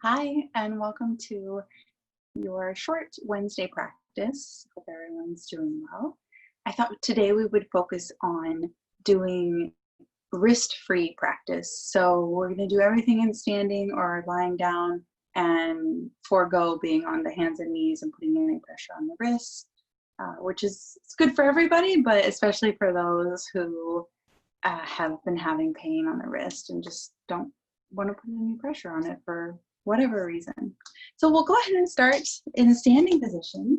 Hi, and welcome to your short Wednesday practice. Hope everyone's doing well. I thought today we would focus on doing wrist-free practice. So we're going to do everything in standing or lying down and forego being on the hands and knees and putting any pressure on the wrists, which is it's good for everybody, but especially for those who have been having pain on the wrist and just don't want to put any pressure on it for whatever reason. So we'll go ahead and start in a standing position.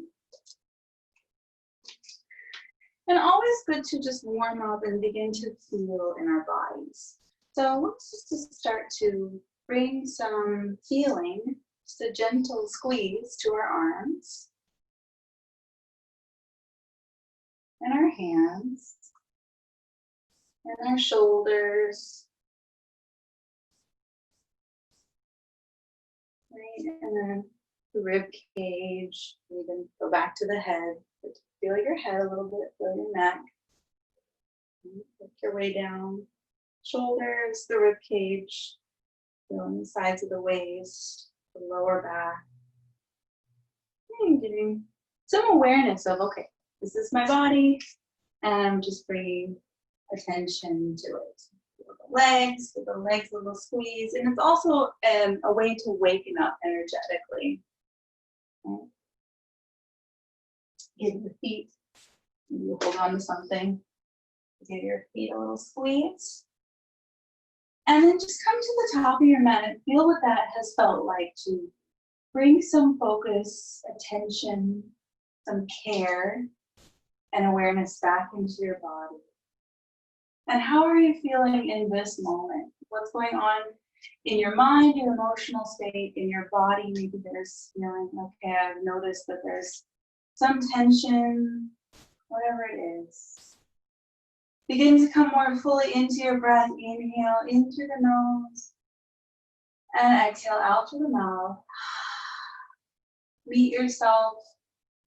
And always good to just warm up and begin to feel in our bodies. So let's just start to bring some feeling, just a gentle squeeze to our arms and our hands and our shoulders. Right, and then the rib cage. You can go back to the head. Feel your head a little bit, feel your neck. Work your way down. Shoulders, the rib cage, feeling the sides of the waist, the lower back. And getting some awareness of, okay, this is my body, and I'm just bringing attention to it. Legs, give the legs a little squeeze, and it's also a way to waken up energetically. Okay. Give the feet, you hold on to something, give your feet a little squeeze, and then just come to the top of your mat and feel what that has felt like to bring some focus, attention, some care, and awareness back into your body. And how are you feeling in this moment? What's going on in your mind, your emotional state, in your body? Maybe there's feeling, okay, I've noticed that there's some tension, whatever it is. Begin to come more fully into your breath. Inhale in through the nose and exhale out through the mouth. Meet yourself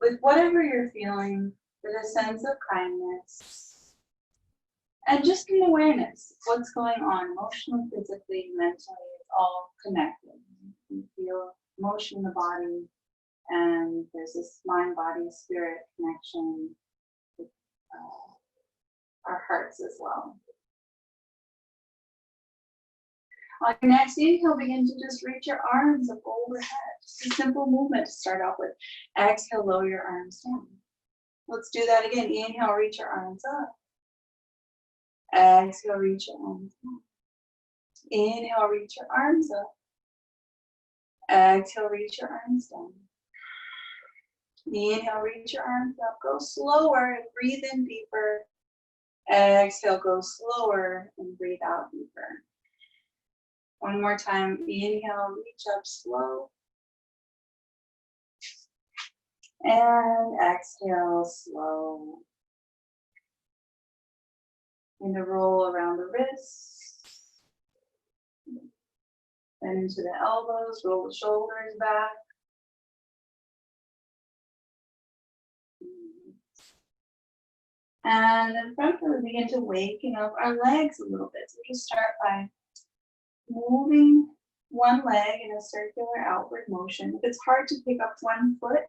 with whatever you're feeling with a sense of kindness. And just an awareness, what's going on emotionally, physically, mentally, it's all connected. You feel emotion in the body, and there's this mind, body, spirit connection with our hearts as well. On your next inhale, begin to just reach your arms up overhead. Just a simple movement to start off with. Exhale, lower your arms down. Let's do that again. Inhale, reach your arms up. Exhale, reach your arms down. Inhale, reach your arms up. Exhale, reach your arms down. Inhale, reach your arms up. Go slower and breathe in deeper. Exhale, go slower and breathe out deeper. One more time. Inhale, reach up slow. And exhale, slow. And a roll around the wrists. Then into the elbows, roll the shoulders back. And then from here, we begin to waken up our legs a little bit. So we just start by moving one leg in a circular outward motion. If it's hard to pick up one foot,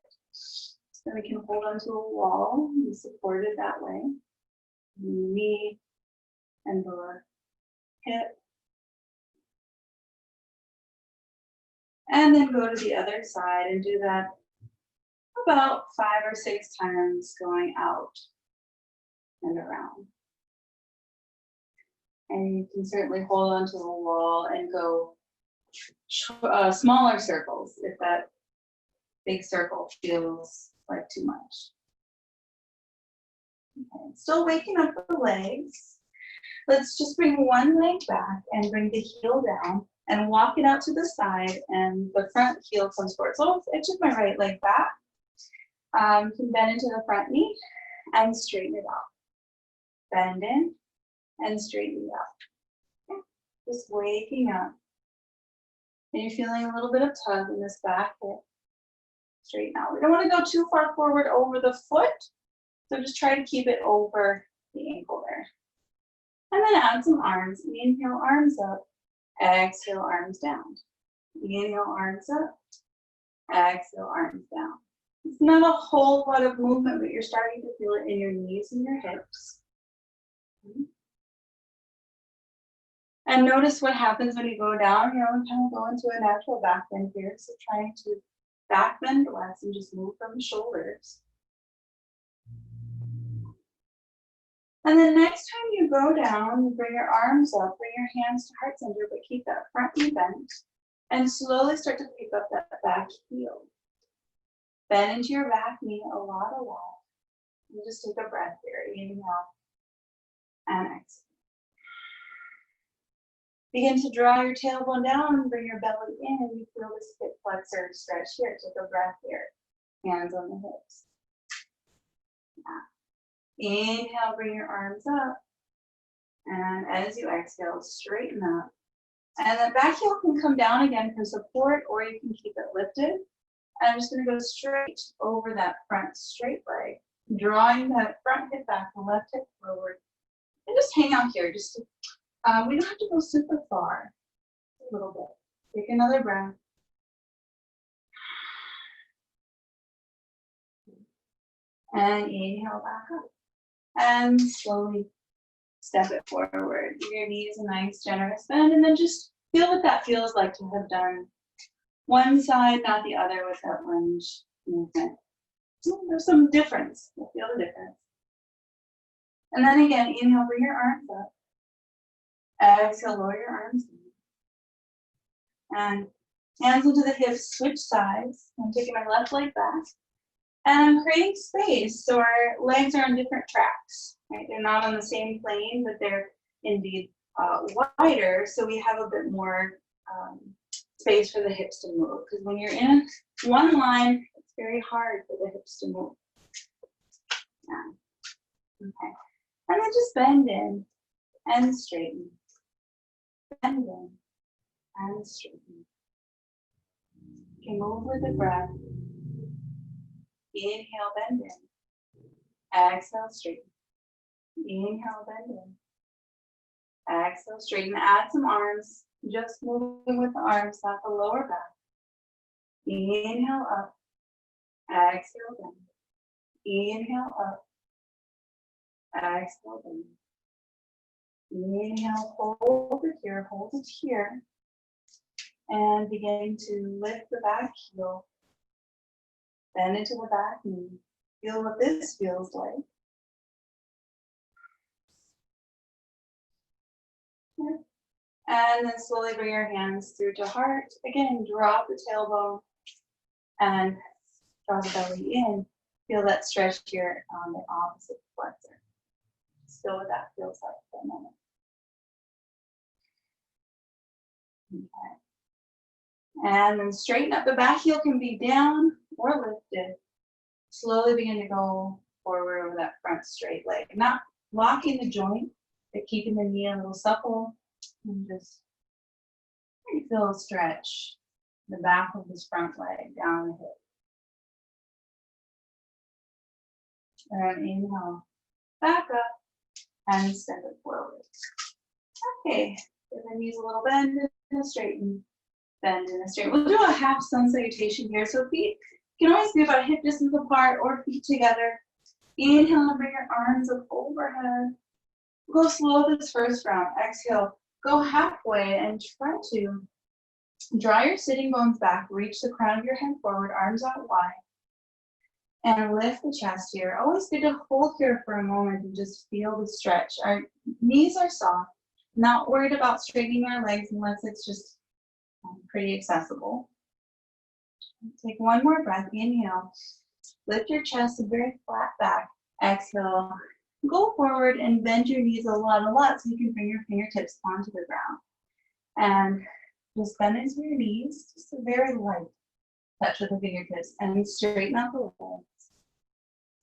then we can hold onto a wall and be supported that way. The knee and the hip. And then go to the other side and do that about 5 or 6 times, going out and around. And you can certainly hold onto the wall and go smaller circles if that big circle feels like too much. Okay. Still waking up the legs. Let's just bring one leg back and bring the heel down and walk it out to the side, and the front heel comes forward. So I took my right leg back. You can bend into the front knee and straighten it out. Bend in and straighten it out. Okay. Just waking up. And you're feeling a little bit of tug in this back hip. Straighten out. We don't want to go too far forward over the foot, so just try to keep it over the ankle there. And then add some arms. Inhale, arms up. Exhale, arms down. Inhale, arms up. Exhale, arms down. It's not a whole lot of movement, but you're starting to feel it in your knees and your hips. And notice what happens when you go down. You kind of go into a natural back bend here. So trying to back bend less and just move from the shoulders. And then next time you go down, you bring your arms up, bring your hands to heart center, but keep that front knee bent. And slowly start to pick up that back heel. Bend into your back knee a lot. And just take a breath here. Inhale and exhale. Begin to draw your tailbone down and bring your belly in, and you feel this hip flexor stretch here. Take a breath here. Hands on the hips. Yeah. Inhale, bring your arms up. And as you exhale, straighten up. And the back heel can come down again for support, or you can keep it lifted. And I'm just going to go straight over that front straight leg, drawing that front hip back, the left hip forward. And just hang out here. Just to, we don't have to go super far. A little bit. Take another breath. And inhale back up. And slowly step it forward. Give your knees a nice generous bend, and then just feel what that feels like to have done one side, not the other, with that lunge movement. There's some difference. You'll feel the difference. And then again, inhale, bring your arms up. Exhale, lower your arms down. And hands into the hips, switch sides. I'm taking my left leg back. And I'm creating space, so our legs are on different tracks. Right? They're not on the same plane, but they're indeed wider, so we have a bit more space for the hips to move. Because when you're in one line, it's very hard for the hips to move. Yeah. Okay. And then just bend in and straighten. Bend in and straighten. You can move with the breath. Inhale, bend in. Exhale, straighten. Inhale, bend in. Exhale, straighten. Add some arms. Just moving with the arms, not the lower back. Inhale up. Exhale down. Inhale up. Exhale down. Inhale, hold it here, hold it here. And begin to lift the back heel. Bend into the back knee. Feel what this feels like. And then slowly bring your hands through to heart. Again, drop the tailbone and draw the belly in. Feel that stretch here on the opposite flexor. Just feel what that feels like for a moment. Okay. And then straighten up. The back heel can be down or lifted. Slowly begin to go forward over that front straight leg. Not locking the joint, but keeping the knee a little supple. And just feel a stretch the back of this front leg down the hip. And inhale, back up and step it forward. Okay, give the knees a little bend and a straighten. Bend and a straighten. We'll do a half sun salutation here. So feet can always be about hip distance apart or feet together. Inhale and bring your arms up overhead. Go slow this first round. Exhale. Go halfway and try to draw your sitting bones back, reach the crown of your head forward, arms out wide, and lift the chest here. Always good to hold here for a moment and just feel the stretch. Our knees are soft, not worried about straightening our legs unless it's just pretty accessible. Take one more breath, inhale, lift your chest a very flat back, exhale. Go forward and bend your knees a lot so you can bring your fingertips onto the ground. And just bend into your knees, just a very light touch with the fingertips, and straighten out the legs.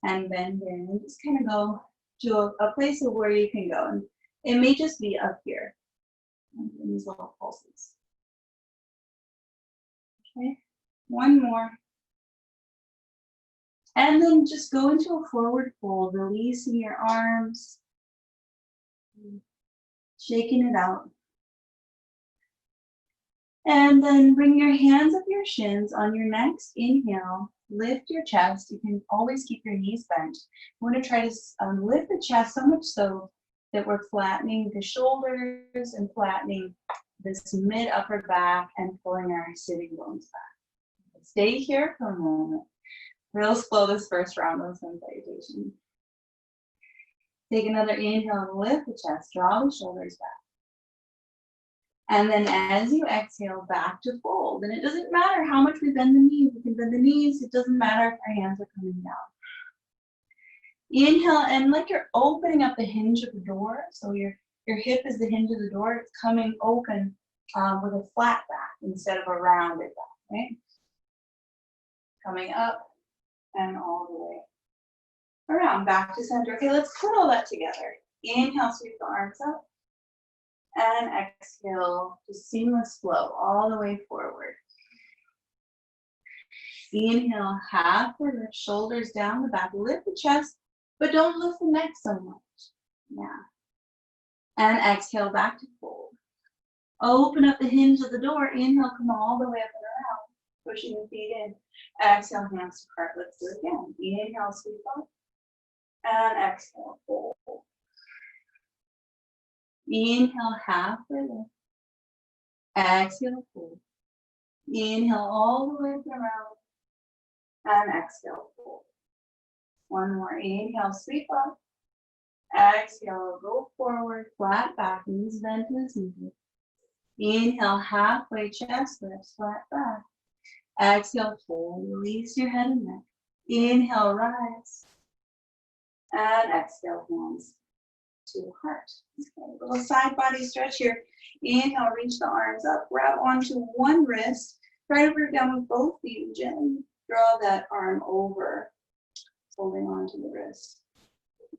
And bend in, and just kind of go to a place of where you can go. And it may just be up here, in these little pulses. Okay, one more. And then just go into a forward fold, releasing your arms, shaking it out. And then bring your hands up your shins. On your next inhale, lift your chest. You can always keep your knees bent. We're going to try to lift the chest so much so that we're flattening the shoulders and flattening this mid-upper back and pulling our sitting bones back. Stay here for a moment. Real slow this first round of sun salutation. Take another inhale and lift the chest. Draw the shoulders back. And then as you exhale, back to fold. And it doesn't matter how much we bend the knees. We can bend the knees. It doesn't matter if our hands are coming down. Inhale, and like you're opening up the hinge of the door. So your hip is the hinge of the door. It's coming open with a flat back instead of a rounded back, right? Coming up and all the way around, back to center. Okay, let's put all that together. Inhale, sweep the arms up. And exhale, just seamless flow all the way forward. Inhale, halfway lift, shoulders down the back, lift the chest, but don't lift the neck so much. Yeah. And exhale, back to fold. Open up the hinge of the door. Inhale, come all the way up and around, pushing the feet in. Exhale, hands to heart. Let's do it again. Inhale, sweep up. And exhale, fold. Inhale, halfway lift. Exhale, fold. Inhale all the way around. And exhale, fold. One more. Inhale, sweep up. Exhale, go forward, flat back, knees bent as needed. Inhale, halfway chest lifts, flat back. Exhale, fold. Release your head and neck. Inhale, rise. And exhale, hands to heart. Okay, little side body stretch here. Inhale, reach the arms up, grab onto one wrist, try to root down with both feet and gently draw that arm over, holding onto the wrist.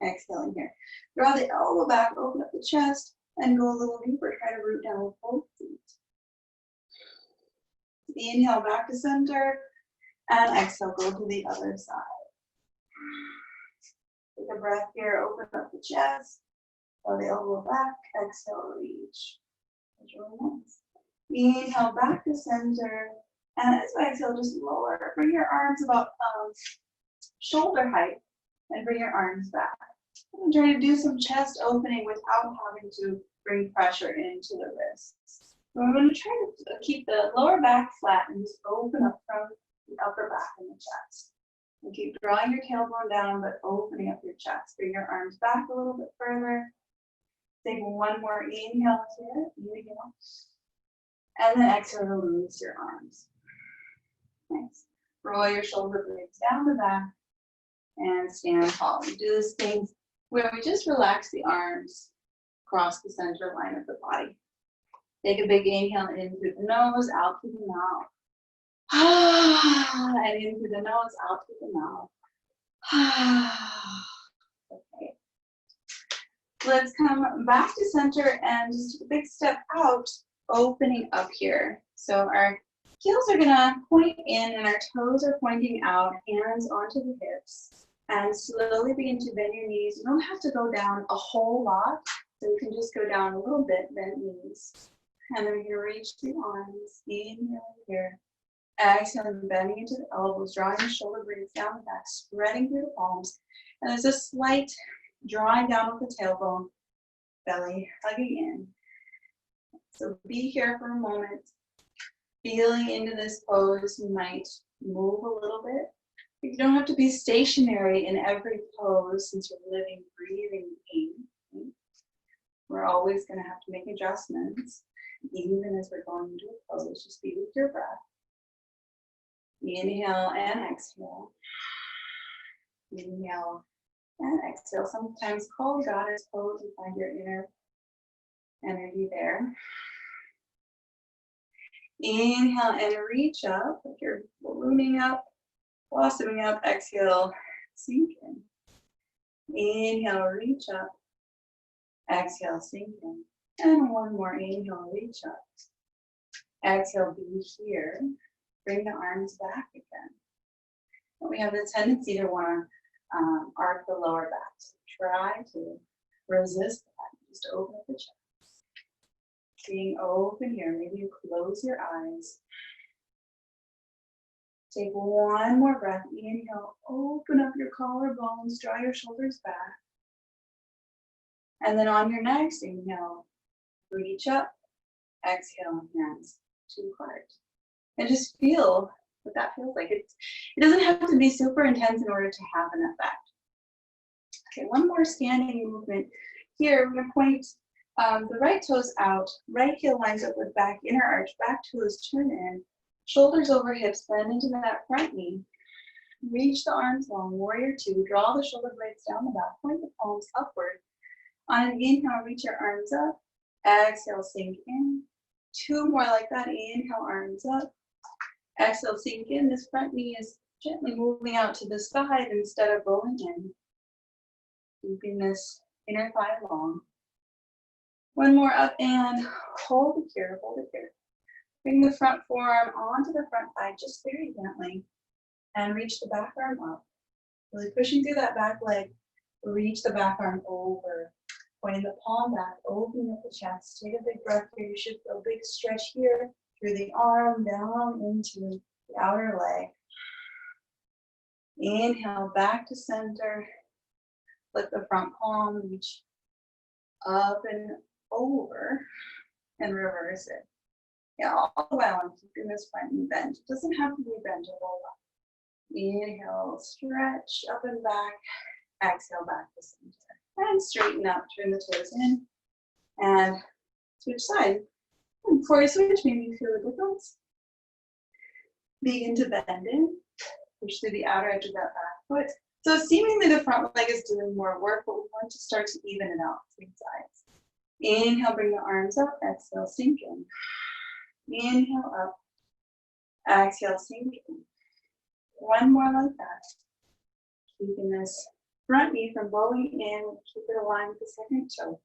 Exhaling here. Draw the elbow back, open up the chest, and go a little deeper. Try to root down with both feet. Inhale, back to center, and exhale, go to the other side. Take a breath here, open up the chest. Draw the elbow back, exhale, reach. That's really nice. Inhale, back to center. And as you exhale, just lower. Bring your arms about shoulder height and bring your arms back. I'm trying to do some chest opening without having to bring pressure into the wrists. So I'm going to try to keep the lower back flat and just open up from the upper back and the chest. And keep drawing your tailbone down, but opening up your chest. Bring your arms back a little bit further. Take one more inhale here. Inhale. And then exhale to release your arms. Nice. Roll your shoulder blades down the back and stand tall. We do this thing where we just relax the arms across the center line of the body. Take a big inhale in through the nose, out through the mouth. And in through the nose, out through the mouth. Okay. Let's come back to center and just take a big step out, opening up here. So our heels are gonna point in and our toes are pointing out, hands onto the hips. And slowly begin to bend your knees. You don't have to go down a whole lot. So you can just go down a little bit, bend knees. And then you're gonna reach the arms, inhale here. Exhale, bending into the elbows, drawing the shoulder blades down the back, spreading through the palms. And there's a slight drawing down with the tailbone, belly hugging in. So be here for a moment. Feeling into this pose, you might move a little bit. You don't have to be stationary in every pose since you're living, breathing pain. We're always going to have to make adjustments, even as we're going into a pose. Just be with your breath. Inhale and exhale. Inhale and exhale. Sometimes call goddess pose and find your inner energy there. Inhale and reach up, like you're ballooning up, blossoming up. Exhale, sink in. Inhale, reach up. Exhale, sink in. And one more inhale, reach up. Exhale, be here. Bring the arms back again. And we have the tendency to want to arc the lower back. So try to resist that. Just open up the chest. Being open here. Maybe you close your eyes. Take one more breath. Inhale, open up your collarbones, draw your shoulders back. And then on your next inhale, reach up, exhale, hands to heart. And just feel what that feels like. It doesn't have to be super intense in order to have an effect. Okay, one more standing movement. Here, we're gonna point the right toes out, right heel lines up with back inner arch, back toes turn in, shoulders over hips, bend into that front knee. Reach the arms long, warrior two, draw the shoulder blades down the back, point the palms upward. On an inhale, reach your arms up, exhale, sink in. Two more like that, inhale, arms up, exhale, sink in. This front knee is gently moving out to the side instead of rolling in. Keeping this inner thigh long. One more up and hold it here, hold it here. Bring the front forearm onto the front thigh just very gently and reach the back arm up. Really pushing through that back leg, reach the back arm over. Pointing the palm back, opening up the chest. Take a big breath here. You should feel a big stretch here through the arm down into the outer leg. Inhale, back to center. Flip the front palm, reach up and over, and reverse it. Yeah, all the while I'm keeping this front knee bent. It doesn't have to be bent a whole lot. Inhale, stretch up and back. Exhale, back to center. And straighten up, turn the toes in, and switch side. And before you switch, maybe you feel the difference. Begin to bend in, push through the outer edge of that back foot. So seemingly the front leg is doing more work, but we want to start to even it out, between sides. Inhale, bring the arms up, exhale, sink in. Inhale up, exhale, sink in. One more like that. Keeping this front knee from bowing in, keep it aligned with the second toe.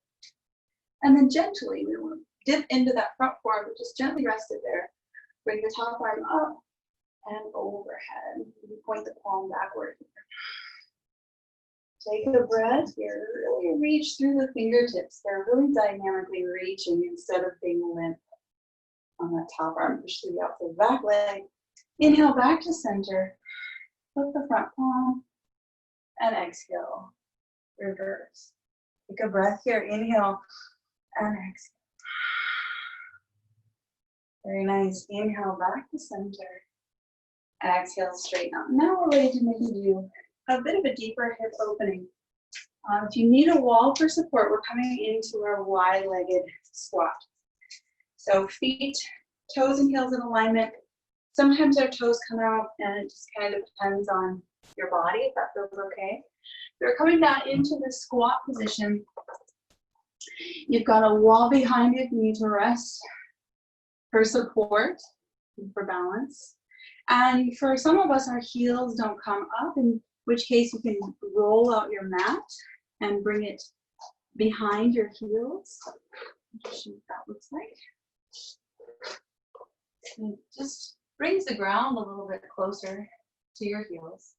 And then gently, we will dip into that front forearm, but just gently rest it there. Bring the top arm up and overhead. You point the palm backward. Take a breath here, really reach through the fingertips. They're really dynamically reaching instead of being limp on that top arm. Push through the outside back leg. Inhale back to center. Flip the front palm. And exhale, reverse. Take a breath here, inhale and exhale. Very nice, inhale back to center. Exhale, straighten up. Now we're ready to maybe do a bit of a deeper hip opening. If you need a wall for support, we're coming into our wide-legged squat. So feet, toes and heels in alignment. Sometimes our toes come out and it just kind of depends on your body, if that feels okay. You're coming down into the squat position. You've got a wall behind you if you need to rest for support, for balance. And for some of us, our heels don't come up, in which case you can roll out your mat and bring it behind your heels. Just see what that looks like. And it just brings the ground a little bit closer to your heels.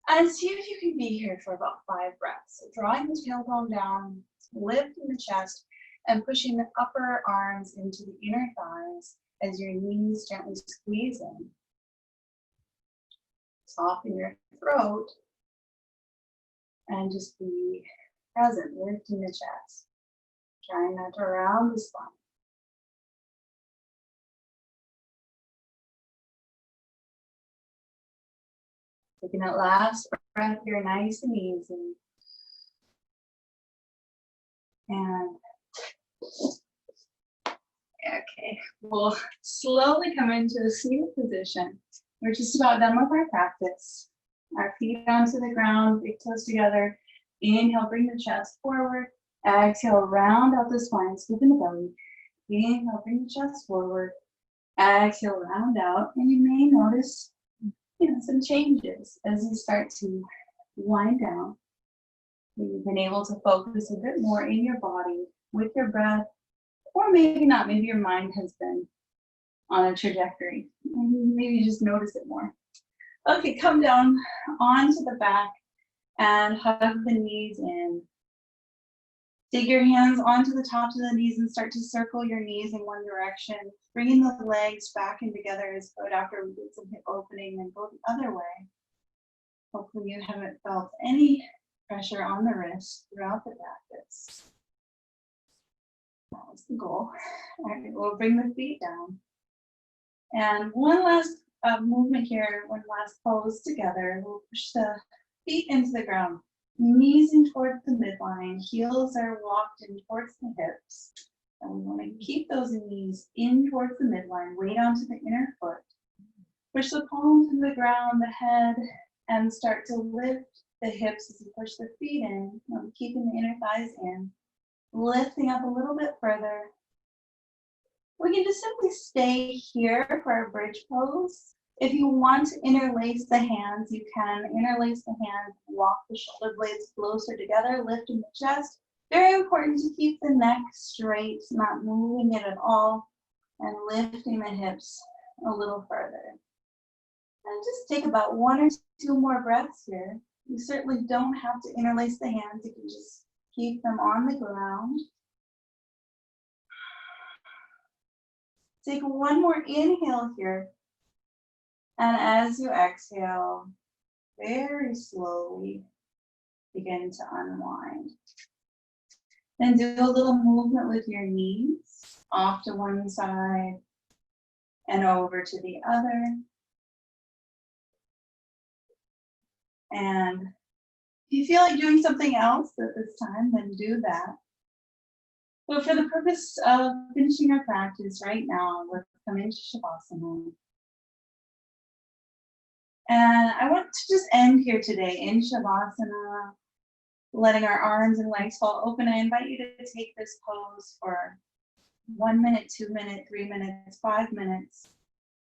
And see if you can be here for about 5 breaths. So drawing the tailbone down, lifting the chest, and pushing the upper arms into the inner thighs as your knees gently squeeze in. Soften your throat and just be present, lifting the chest. Trying not to round the spine. Taking that last breath here, nice and easy. And okay, we'll slowly come into a seated position. We're just about done with our practice. Our feet onto the ground, big toes together. Inhale, bring the chest forward. Exhale, round out the spine, scooping the belly. Inhale, bring the chest forward. Exhale, round out. And you may notice some changes as you start to wind down. You've been able to focus a bit more in your body with your breath, or maybe not, maybe your mind has been on a trajectory. Maybe you just notice it more. Okay, come down onto the back and hug the knees in. Take your hands onto the tops of the knees and start to circle your knees in one direction. Bringing the legs back in together is good after we get some hip opening, and go the other way. Hopefully you haven't felt any pressure on the wrist throughout the practice. That was the goal. All right, we'll bring the feet down. And one last movement here, one last pose together. We'll push the feet into the ground. Knees in towards the midline, heels are walked in towards the hips. And we want to keep those knees in towards the midline, weight onto the inner foot. Push the palms to the ground, the head, and start to lift the hips as you push the feet in, keeping the inner thighs in. Lifting up a little bit further. We can just simply stay here for our bridge pose. If you want to interlace the hands, you can interlace the hands, walk the shoulder blades closer together, lifting the chest. Very important to keep the neck straight, not moving it at all, and lifting the hips a little further. And just take about 1 or 2 more breaths here. You certainly don't have to interlace the hands. You can just keep them on the ground. Take one more inhale here. And as you exhale, very slowly begin to unwind. Then do a little movement with your knees, off to one side and over to the other. And if you feel like doing something else at this time, then do that. But for the purpose of finishing our practice right now, let's come into Shavasana. And I want to just end here today in Shavasana, letting our arms and legs fall open. I invite you to take this pose for 1 minute, 2 minutes, 3 minutes, 5 minutes.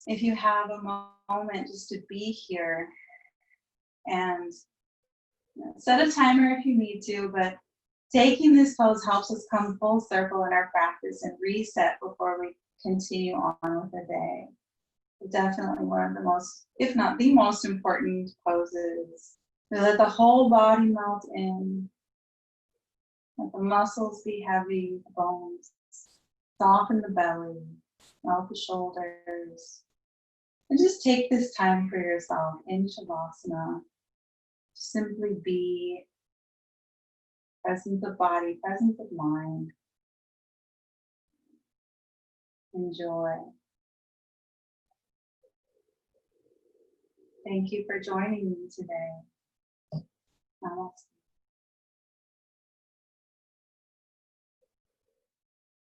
If you have a moment just to be here, and set a timer if you need to, but taking this pose helps us come full circle in our practice and reset before we continue on with the day. Definitely one of the most, if not the most important poses. We let the whole body melt in. Let the muscles be heavy, the bones. Soften the belly, melt the shoulders. And just take this time for yourself in Shavasana. Simply be presence of body, presence of mind. Enjoy. Thank you for joining me today. Namaste.